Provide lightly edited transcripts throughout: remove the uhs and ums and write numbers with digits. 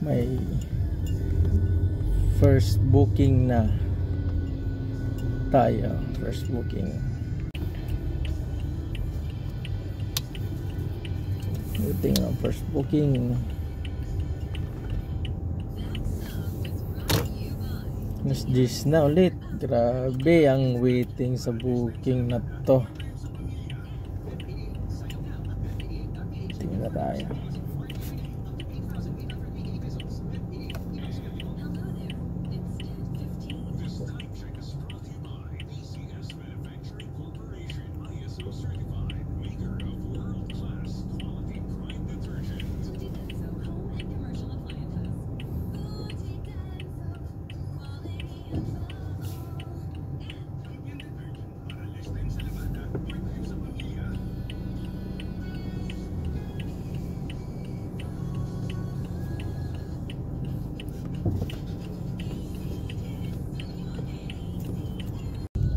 May first booking na tayo. First booking. Waiting ang first booking. Mas 10 na ulit. Grabe ang waiting sa booking na to. Tingnan na tayo.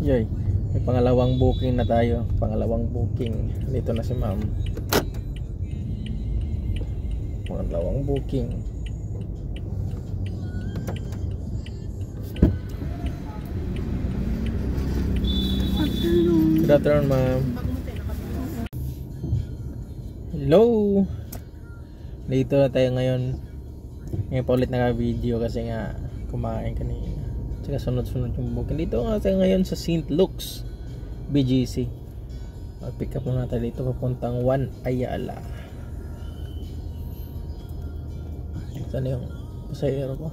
Yoy, may pangalawang booking na tayo. Pangalawang booking. Dito na si ma'am. Pangalawang booking. Good afternoon, ma'am. Hello. Dito na tayo ngayon. Ngayon pa ulit naka-video kasi nga kumain kanina. Tsaka sunod-sunod yung booking. Dito nga tayo ngayon sa St. Luke's BGC. Mag-pick up muna tayo dito papuntang 1 Ayala. Saan yung pasahero ko?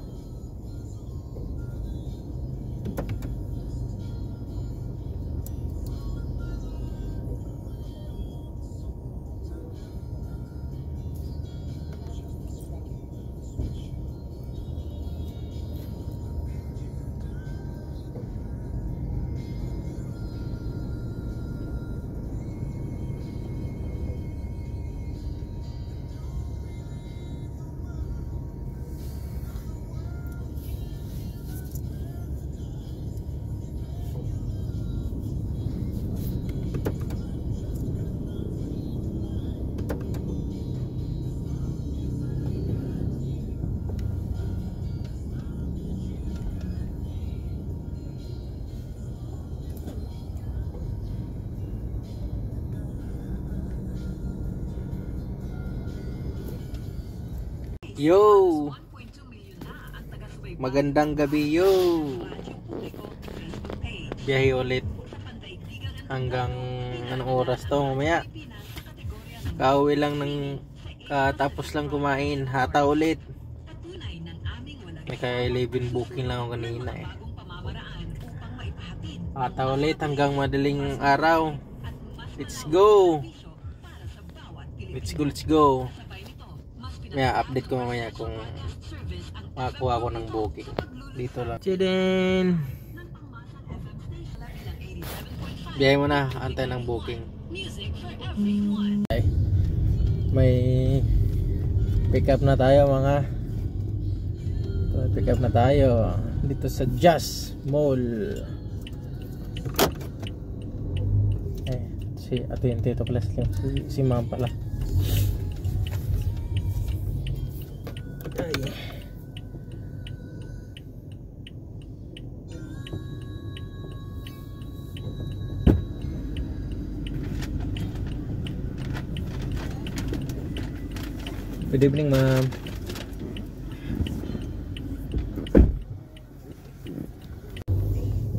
Yo! Magandang gabi, yo! Biyahe ulit hanggang anong oras to mamaya. Kauwi lang ng tapos lang kumain. Hata ulit. May kaya 11 booking lang ako kanina eh. Hata ulit hanggang madaling araw. Let's go! Let's go, let's go! May update ko mamaya kung makakuha ko ng booking. Dito lang. Chidin! Biyahe mo na. Antay ng booking. May pick up na tayo mga. Pick up na tayo. Dito sa Just Mall. Si ato yung tito pala. Si ma'am pala. Good evening, ma'am.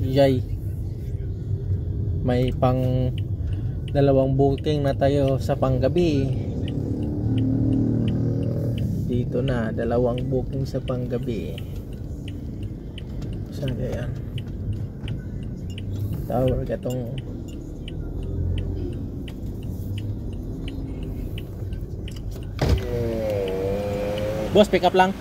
Yay. May pang dalawang booking na tayo sa panggabi. Dito na, dalawang booking sa panggabi. Saan kaya yan? Tower katong boss, pick up lang.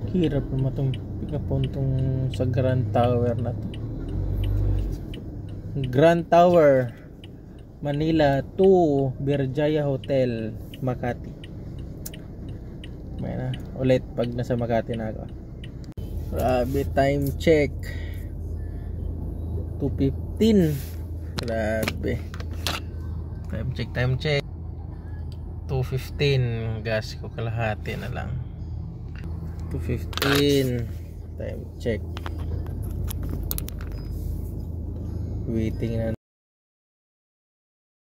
Hirap naman itong pikapuntong sa Grand Tower na to. Grand Tower Manila to Birjaya Hotel Makati. May na ulit pag nasa Makati na ako. Grabe, time check 2:15. Grabe, time check 2:15. Gas ko kalahati na lang. 2:15 time check. Waiting na